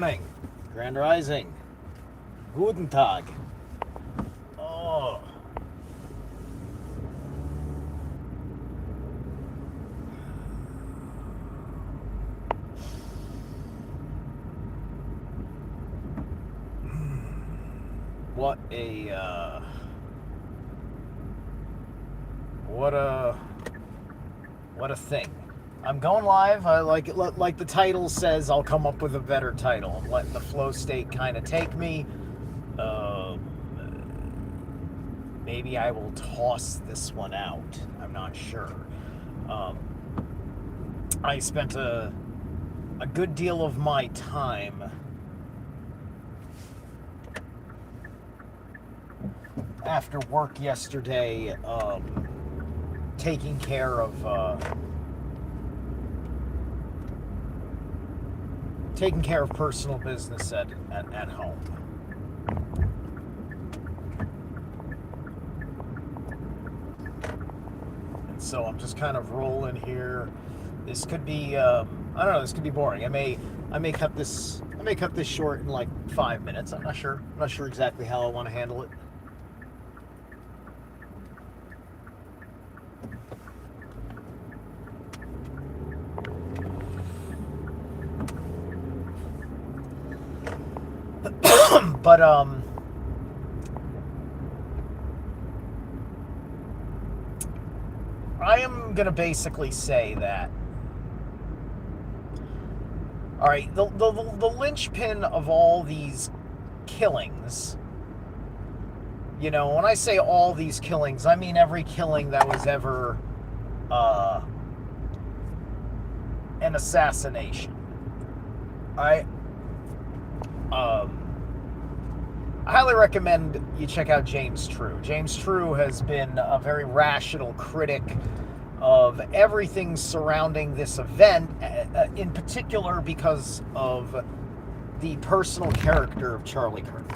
Morning, Grand Rising, Guten Tag. Oh, what a what a what a thing. I'm going live. I like the title says. I'll come up with a better title. I'm letting the flow state kind of take me. Um, Maybe I will toss this one out. I'm not sure. Um, I spent a good deal of my time after work yesterday, taking care of personal business at home. And so I'm just kind of rolling here. This could be I don't know. This could be boring. I may cut this short in like 5 minutes. I'm not sure. I'm not sure exactly how I want to handle it. But I am gonna basically say that, all right, the linchpin of all these killings, when I say all these killings, I mean every killing that was ever uh, an assassination. I I highly recommend you check out James True. James True has been a very rational critic of everything surrounding this event, in particular because of the personal character of Charlie Kirk.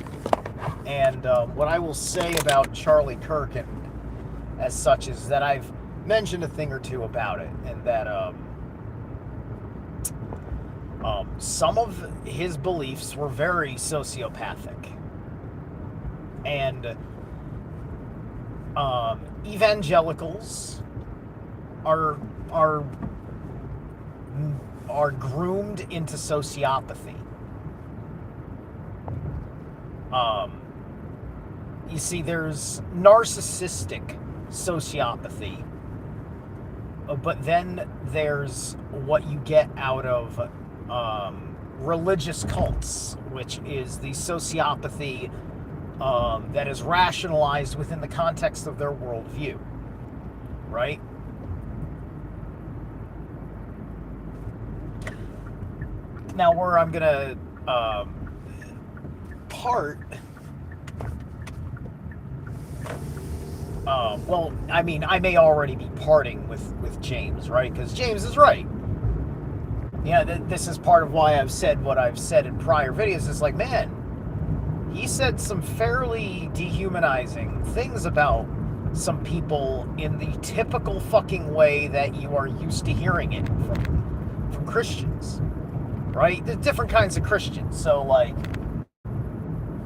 And what I will say about Charlie Kirk, and as such, is that I've mentioned a thing or two about it, and that some of his beliefs were very sociopathic. And evangelicals are groomed into sociopathy. You see, there's narcissistic sociopathy, but then there's what you get out of religious cults, which is the sociopathy that is rationalized within the context of their worldview, right? Now, where I'm gonna part, well, I mean, I may already be parting with James, right? Because James is right. Yeah, this is part of why I've said what I've said in prior videos. It's like, man, he said some fairly dehumanizing things about some people in the typical fucking way that you are used to hearing it from Christians, right? There's different kinds of Christians, so like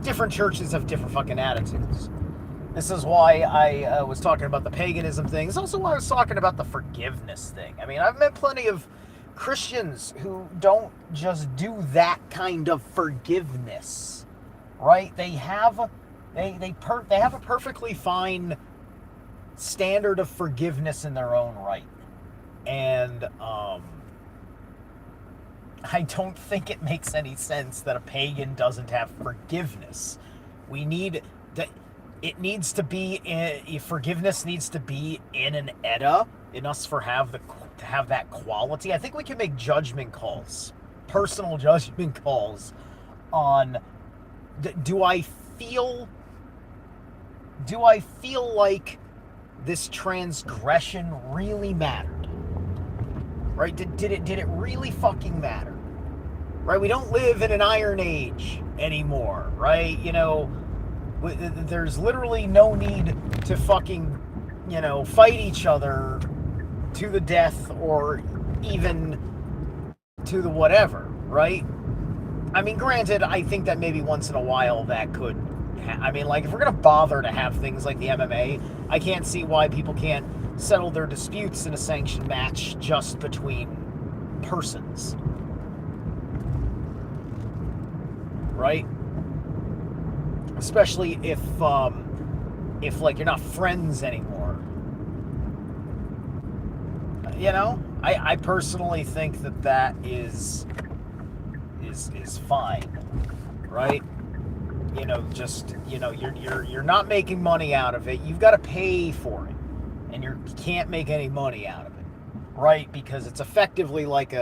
different churches have different fucking attitudes. This is why I was talking about the paganism thing. It's also why I was talking about the forgiveness thing. I mean, I've met plenty of Christians who don't just do that kind of forgiveness. Right? They have a perfectly fine standard of forgiveness in their own right, and I don't think it makes any sense that a pagan doesn't have forgiveness. We need that. It needs to be forgiveness needs to be in an edda in us to have that quality. I think we can make judgment calls, personal judgment calls on. Do I feel like this transgression really mattered? Right? Did it really fucking matter? Right? We don't live in an Iron Age anymore, right? There's literally no need to fucking, fight each other to the death or even to the whatever, right? I mean, granted, I think that maybe once in a while that could. I mean, like, if we're gonna bother to have things like the MMA, I can't see why people can't settle their disputes in a sanctioned match just between persons, right? Especially if like you're not friends anymore. You know, I personally think that is fine, right? You know, just, you know, you're not making money out of it. You've got to pay for it, and you can't make any money out of it, right? Because it's effectively like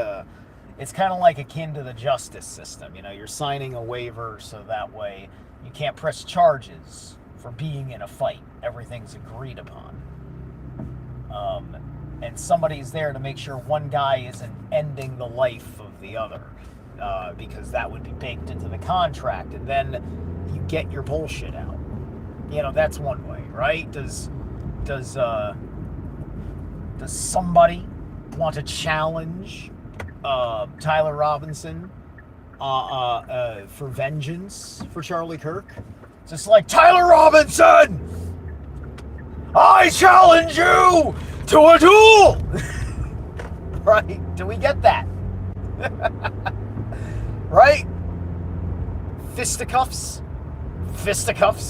it's kind of like akin to the justice system. You know, you're signing a waiver so that way you can't press charges for being in a fight. Everything's agreed upon. And somebody's there to make sure one guy isn't ending the life of the other, because that would be baked into the contract, and then you get your bullshit out. You know, that's one way, right? Does somebody want to challenge Tyler Robinson for vengeance for Charlie Kirk? Just like, Tyler Robinson, I challenge you to a duel! Right? Do we get that? Right? Fisticuffs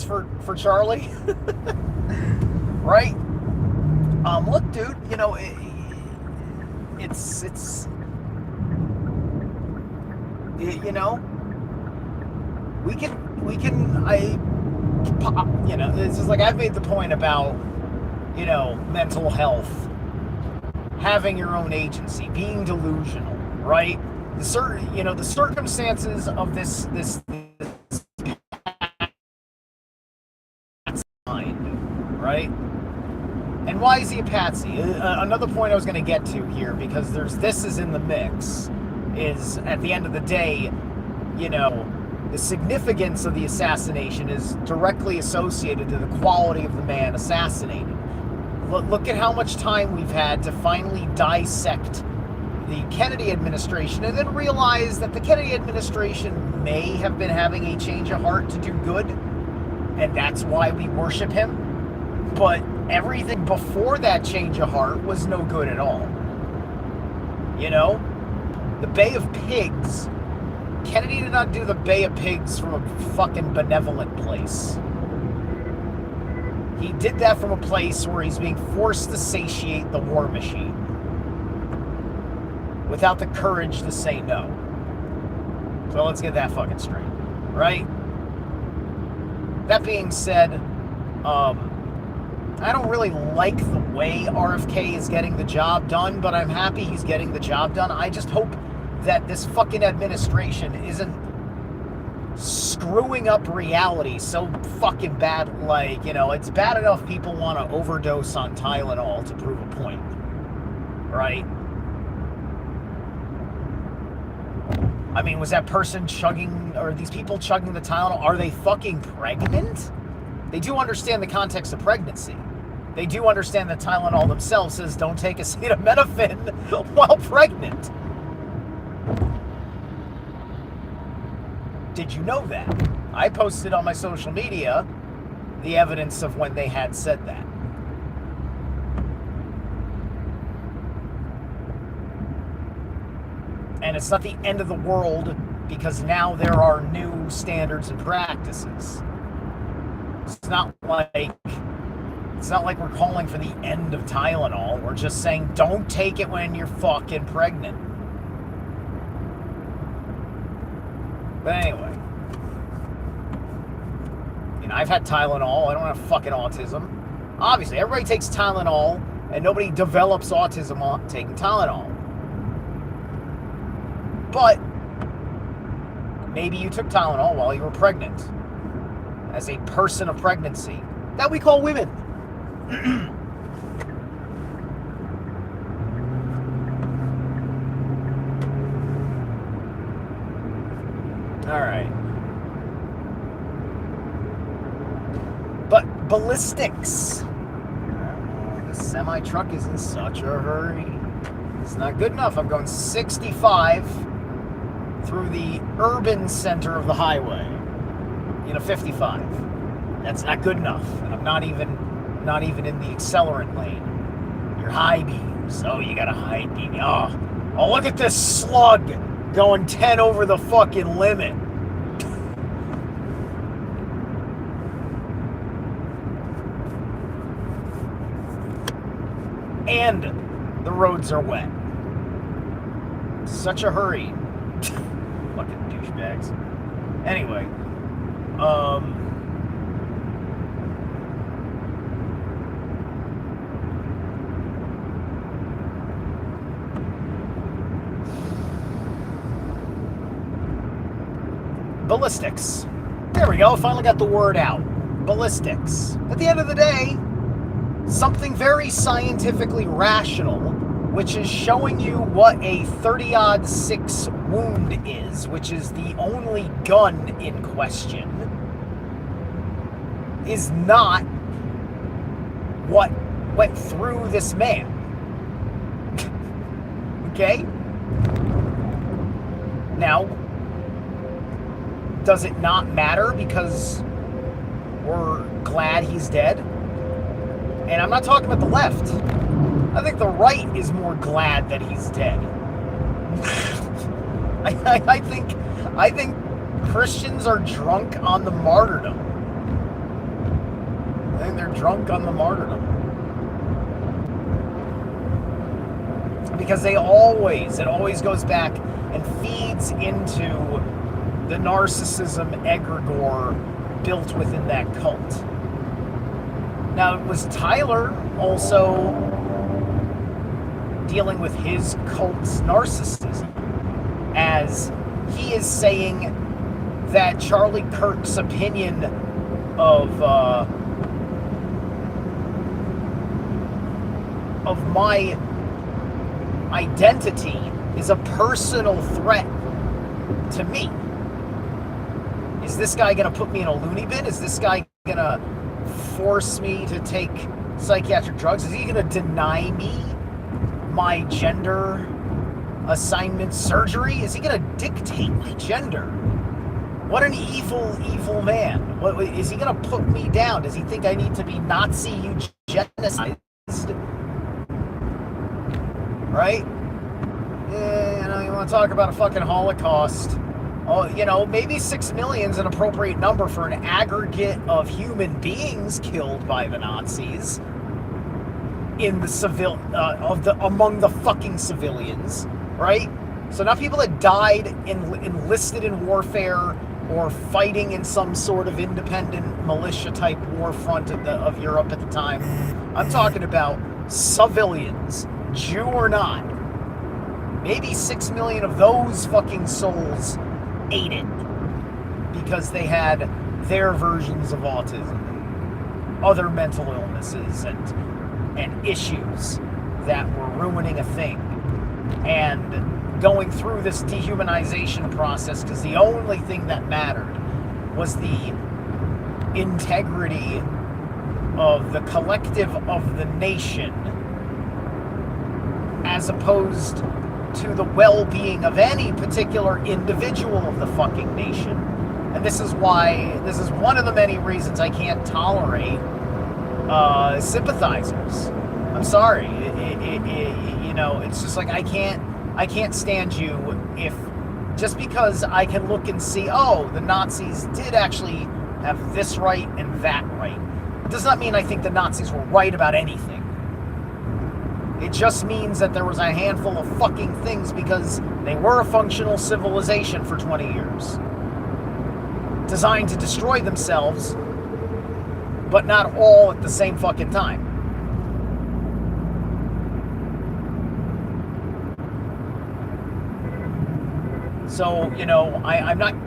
for Charlie. Right? Look, dude, you know, it's you know, we can you know, it's just like, I've made the point about, you know, mental health, having your own agency, being delusional, right? The circumstances of this right? And why is he a patsy? Another point I was going to get to here, because this is in the mix, is at the end of the day, you know, the significance of the assassination is directly associated to the quality of the man assassinated. Look at how much time we've had to finally dissect the Kennedy administration and then realize that the Kennedy administration may have been having a change of heart to do good, and that's why we worship him. But everything before that change of heart was no good at all. You know? The Bay of Pigs. Kennedy did not do the Bay of Pigs from a fucking benevolent place. He did that from a place where he's being forced to satiate the war machine without the courage to say no. So let's get that fucking straight, right? That being said, I don't really like the way RFK is getting the job done, but I'm happy he's getting the job done. I just hope that this fucking administration isn't screwing up reality so fucking bad. Like, you know, it's bad enough people want to overdose on Tylenol to prove a point, right? I mean, was that person chugging, or these people chugging the Tylenol, are they fucking pregnant? They do understand the context of pregnancy. They do understand that Tylenol themselves says don't take acetaminophen while pregnant. Did you know that? I posted on my social media the evidence of when they had said that. And it's not the end of the world, because now there are new standards and practices. It's not like we're calling for the end of Tylenol. We're just saying don't take it when you're fucking pregnant. But anyway, you know, I've had Tylenol. I don't have fucking autism. Obviously, everybody takes Tylenol, and nobody develops autism on taking Tylenol. But maybe you took Tylenol while you were pregnant, as a person of pregnancy that we call women. All right. But ballistics. The semi-truck is in such a hurry. It's not good enough. I'm going 65. through the urban center of the highway in a 55. That's not good enough. And I'm not even in the accelerant lane. Your high beams. Oh, you got a high beam. Oh, look at this slug going 10 over the fucking limit. And the roads are wet. Such a hurry. Fucking douchebags. Anyway, ballistics. There we go. Finally got the word out. Ballistics. At the end of the day, something very scientifically rational, which is showing you what a 30-6 wound is, which is the only gun in question, is not what went through this man. Okay? Now, does it not matter because we're glad he's dead? And I'm not talking about the left. I think the right is more glad that he's dead. I think Christians are drunk on the martyrdom. I think they're drunk on the martyrdom. Because it always goes back and feeds into the narcissism egregore built within that cult. Now, was Tyler also dealing with his cult's narcissism, as he is saying that Charlie Kirk's opinion of my identity is a personal threat to me? Is this guy going to put me in a loony bin? Is this guy going to force me to take psychiatric drugs? Is he going to deny me my gender assignment surgery? Is he going to dictate my gender? What an evil, evil man. Is he going to put me down? Does he think I need to be Nazi eugenicized? Right? Yeah, you want to talk about a fucking Holocaust. Oh, maybe 6 million is an appropriate number for an aggregate of human beings killed by the Nazis in the among the fucking civilians, right? So not people that died enlisted in warfare or fighting in some sort of independent militia type war front of Europe at the time. I'm talking about civilians, Jew or not. Maybe 6 million of those fucking souls ate it because they had their versions of autism, other mental illnesses, and issues that were ruining a thing, and going through this dehumanization process because the only thing that mattered was the integrity of the collective of the nation as opposed to the well-being of any particular individual of the fucking nation. And this is one of the many reasons I can't tolerate sympathizers. I'm sorry. It's just like I can't stand you if just because I can look and see, oh, the Nazis did actually have this right and that right. It does not mean I think the Nazis were right about anything. It just means that there was a handful of fucking things because they were a functional civilization for 20 years. Designed to destroy themselves, but not all at the same fucking time. So, I'm not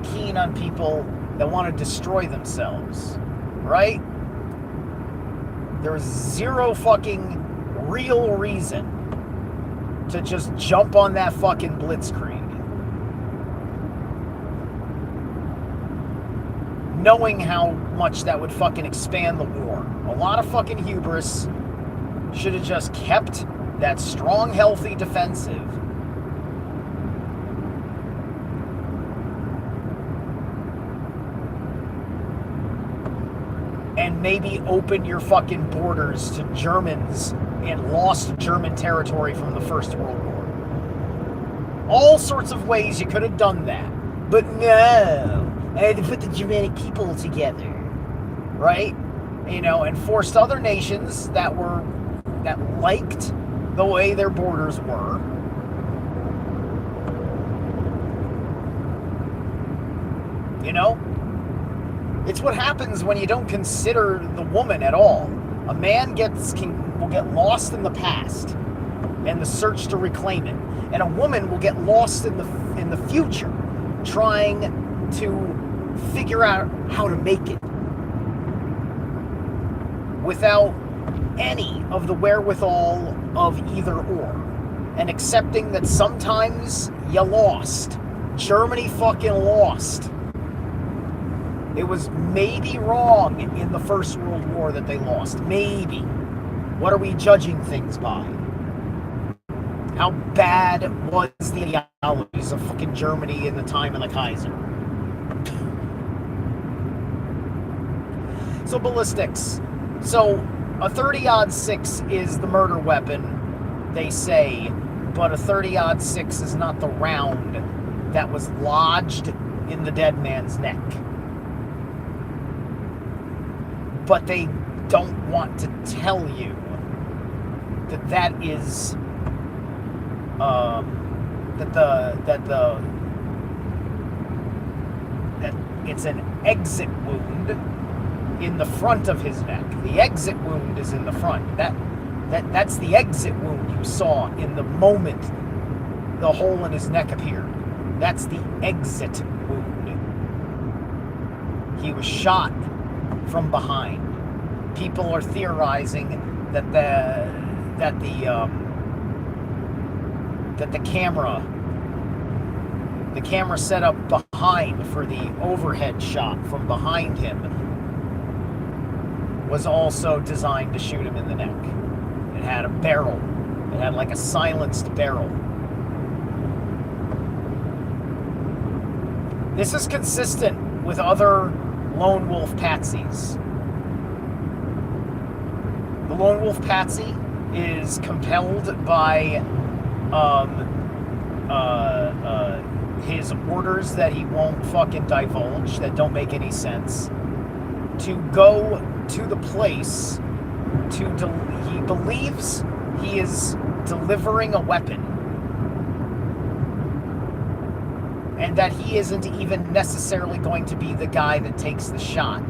keen on people that want to destroy themselves, right? There is zero fucking real reason to just jump on that fucking blitzkrieg. Knowing how much that would fucking expand the war. A lot of fucking hubris. Should have just kept that strong, healthy defensive maybe open your fucking borders to Germans in lost German territory from the First World War. All sorts of ways you could have done that. But no, I had to put the Germanic people together, right? And forced other nations that liked the way their borders were. It's what happens when you don't consider the woman at all. A man will get lost in the past and the search to reclaim it, and a woman will get lost in the future, trying to figure out how to make it without any of the wherewithal of either or, and accepting that sometimes you lost. Germany fucking lost. It was maybe wrong in the First World War that they lost. Maybe. What are we judging things by? How bad was the ideologies of fucking Germany in the time of the Kaiser? So ballistics. So a 30-06 is the murder weapon, they say, but a 30-06 is not the round that was lodged in the dead man's neck. But they don't want to tell you that is that it's an exit wound in the front of his neck. The exit wound is in the front. That's the exit wound you saw in the moment the hole in his neck appeared. That's the exit wound. He was shot from behind. People are theorizing that the camera set up behind for the overhead shot from behind him was also designed to shoot him in the neck. It had a barrel. It had like a silenced barrel. This is consistent with other lone wolf patsies. The lone wolf patsy is compelled by his orders that he won't fucking divulge, that don't make any sense, to go to the place he believes he is delivering a weapon, and that he isn't even necessarily going to be the guy that takes the shot.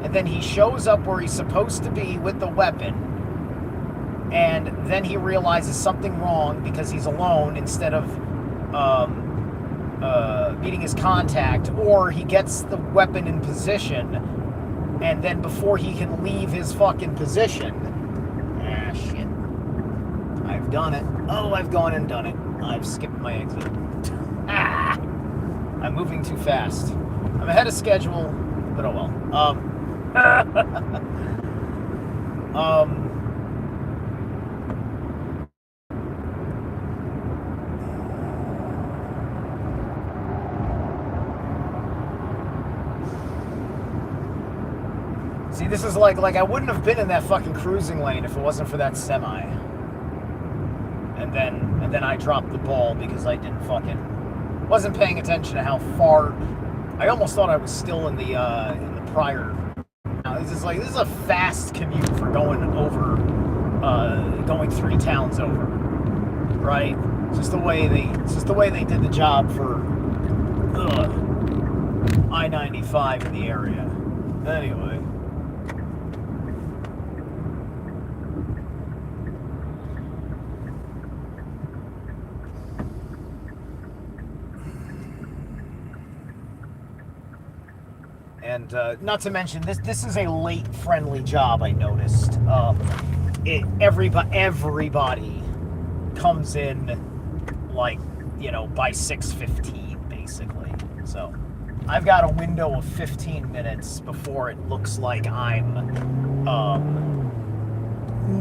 And then he shows up where he's supposed to be with the weapon, and then he realizes something wrong because he's alone instead of meeting his contact, or he gets the weapon in position, and then before he can leave his fucking position, shit, I've done it. Oh, I've gone and done it. I've skipped my exit. I'm moving too fast. I'm ahead of schedule, but oh well. See, this is like I wouldn't have been in that fucking cruising lane if it wasn't for that semi. And then I dropped the ball because I wasn't paying attention to how far. I almost thought I was still in the prior. Now, this is a fast commute for going 3 towns over, right? It's just the way they did the job for I-95 in the area. Anyway. And not to mention, this is a late-friendly job, I noticed. Everybody comes in, by 6:15, basically. So I've got a window of 15 minutes before it looks like I'm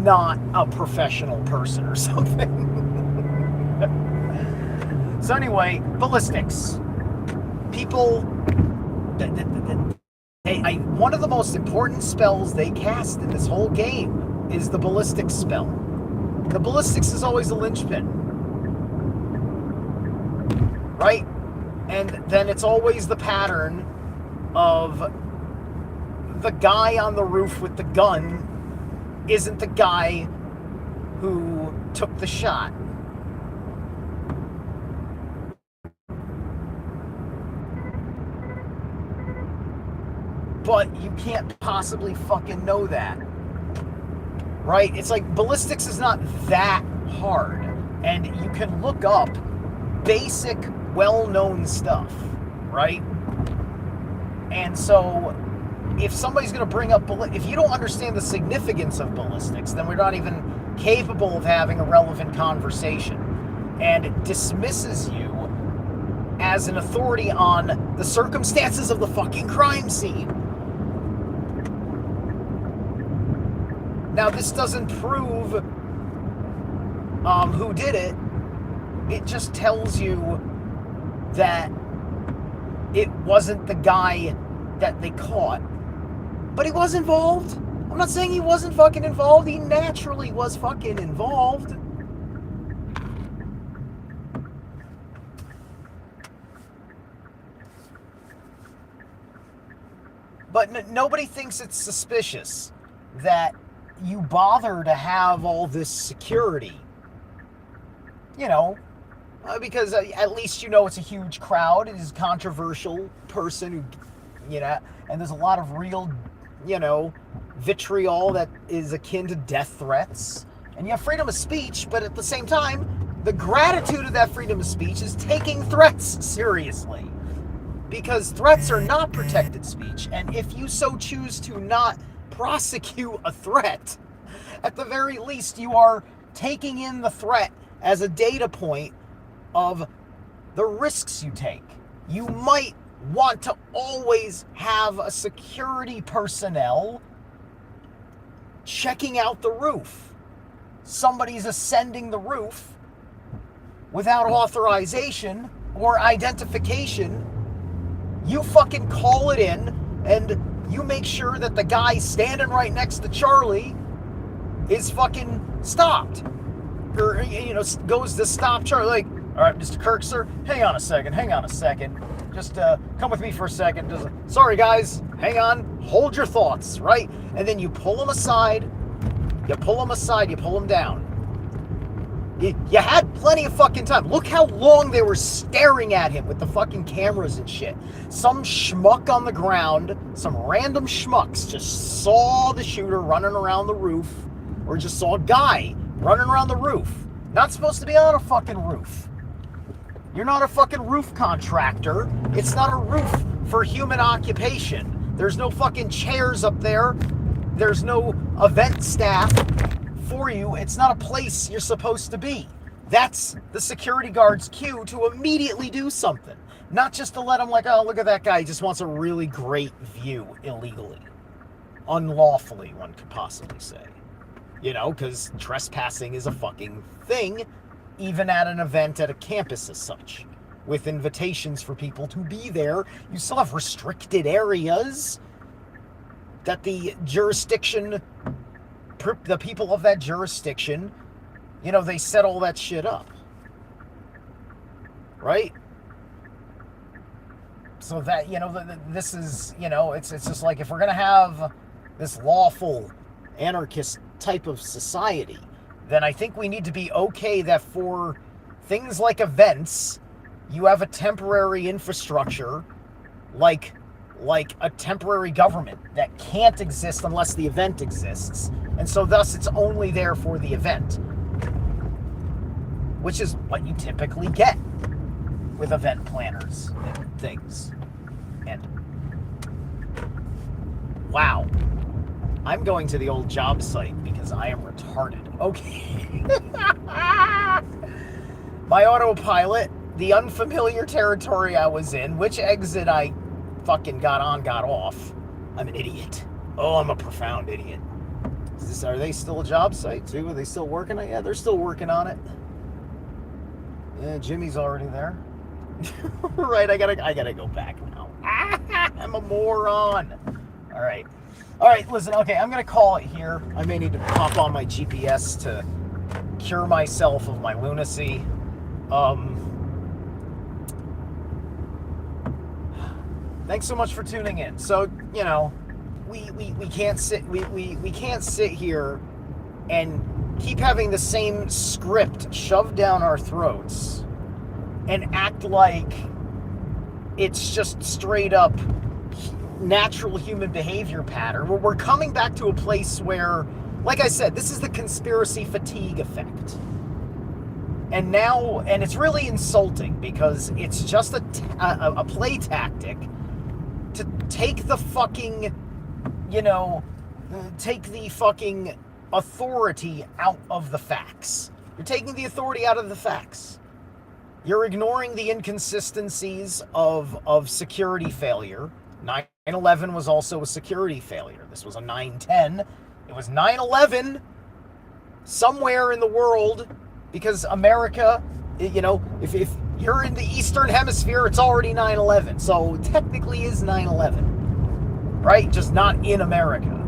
not a professional person or something. So anyway, ballistics. People... One of the most important spells they cast in this whole game is the ballistics spell. The ballistics is always a linchpin, right? And then it's always the pattern of the guy on the roof with the gun isn't the guy who took the shot. But you can't possibly fucking know that. Right? It's like ballistics is not that hard. And you can look up basic, well-known stuff. Right? And so, if somebody's going to bring up if you don't understand the significance of ballistics, then we're not even capable of having a relevant conversation. And it dismisses you as an authority on the circumstances of the fucking crime scene. Now, this doesn't prove who did it. It just tells you that it wasn't the guy that they caught. But he was involved. I'm not saying he wasn't fucking involved. He naturally was fucking involved. But nobody thinks it's suspicious that you bother to have all this security. You know, because at least you know it's a huge crowd. It is a controversial person who, you know, and there's a lot of real, you know, vitriol that is akin to death threats. And you have freedom of speech, but at the same time, the gratitude of that freedom of speech is taking threats seriously. Because threats are not protected speech, and if you so choose to not prosecute a threat, at the very least you are taking in the threat as a data point of the risks you take. You might want to always have a security personnel checking out the roof. Somebody's ascending the roof without authorization or identification. You fucking call it in, and you make sure that the guy standing right next to Charlie is fucking stopped. Or, you know, goes to stop Charlie. Like, all right, Mr. Kirk, sir, hang on a second. Just come with me for a second. Sorry, guys, hang on. Hold your thoughts, right? And then you pull him aside. You pull him down. You had plenty of fucking time. Look how long they were staring at him with the fucking cameras and shit. Some schmuck on the ground, some random schmucks just saw the shooter running around the roof, or just saw a guy running around the roof. Not supposed to be on a fucking roof. You're not a fucking roof contractor. It's not a roof for human occupation. There's no fucking chairs up there. There's no event staff for you. It's not a place you're supposed to be. That's the security guard's cue to immediately do something. Not just to let him like, oh, look at that guy. He just wants a really great view illegally. Unlawfully, one could possibly say. You know, because trespassing is a fucking thing, even at an event at a campus as such. With invitations for people to be there, you still have restricted areas that the jurisdiction, the people of that jurisdiction, you know, they set all that shit up. Right? So that, you know, this is, you know, it's just like, if we're going to have this lawful anarchist type of society, then I think we need to be okay that for things like events, you have a temporary infrastructure, like a temporary government that can't exist unless the event exists. And so thus it's only there for the event. Which is what you typically get with event planners and things. And wow. I'm going to the old job site because I am retarded. Okay. My autopilot, the unfamiliar territory I was in, which exit I fucking got on, got off. I'm an idiot. Oh, I'm a profound idiot. Are they still a job site too? Are they still working on it? Yeah, they're still working on it. Yeah, Jimmy's already there. Right, I gotta go back now. I'm a moron. All right. All right, listen, okay, I'm going to call it here. I may need to pop on my GPS to cure myself of my lunacy. Thanks so much for tuning in. So, you know, we can't sit here and keep having the same script shoved down our throats and act like it's just straight up natural human behavior pattern. We're coming back to a place where, like I said, this is the conspiracy fatigue effect. And now, and it's really insulting because it's just a play tactic to take the fucking, take the fucking authority out of the facts. You're taking the authority out of the facts. You're ignoring the inconsistencies of security failure. 9/11 was also a security failure. This was a 9/10. It was 9/11 somewhere in the world because America, if you're in the Eastern Hemisphere, it's already 9/11. So technically is 9/11, right? Just not in America.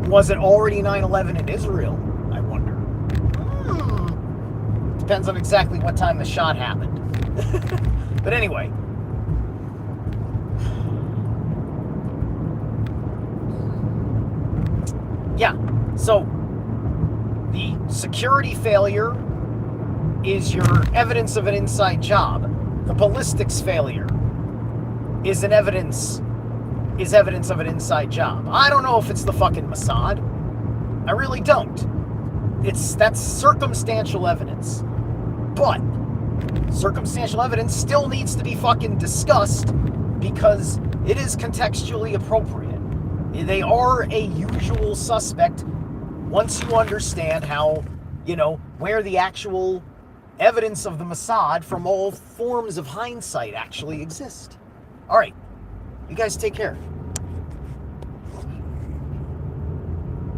Was it already 9/11 in Israel? I wonder. Depends on exactly what time the shot happened. But anyway. Yeah, so the security failure is your evidence of an inside job. The ballistics failure is evidence of an inside job. I don't know if it's the fucking Mossad. I really don't. That's circumstantial evidence. But circumstantial evidence still needs to be fucking discussed because it is contextually appropriate. They are a usual suspect once you understand how, where the actual evidence of the Mossad from all forms of hindsight actually exist. All right. You guys take care.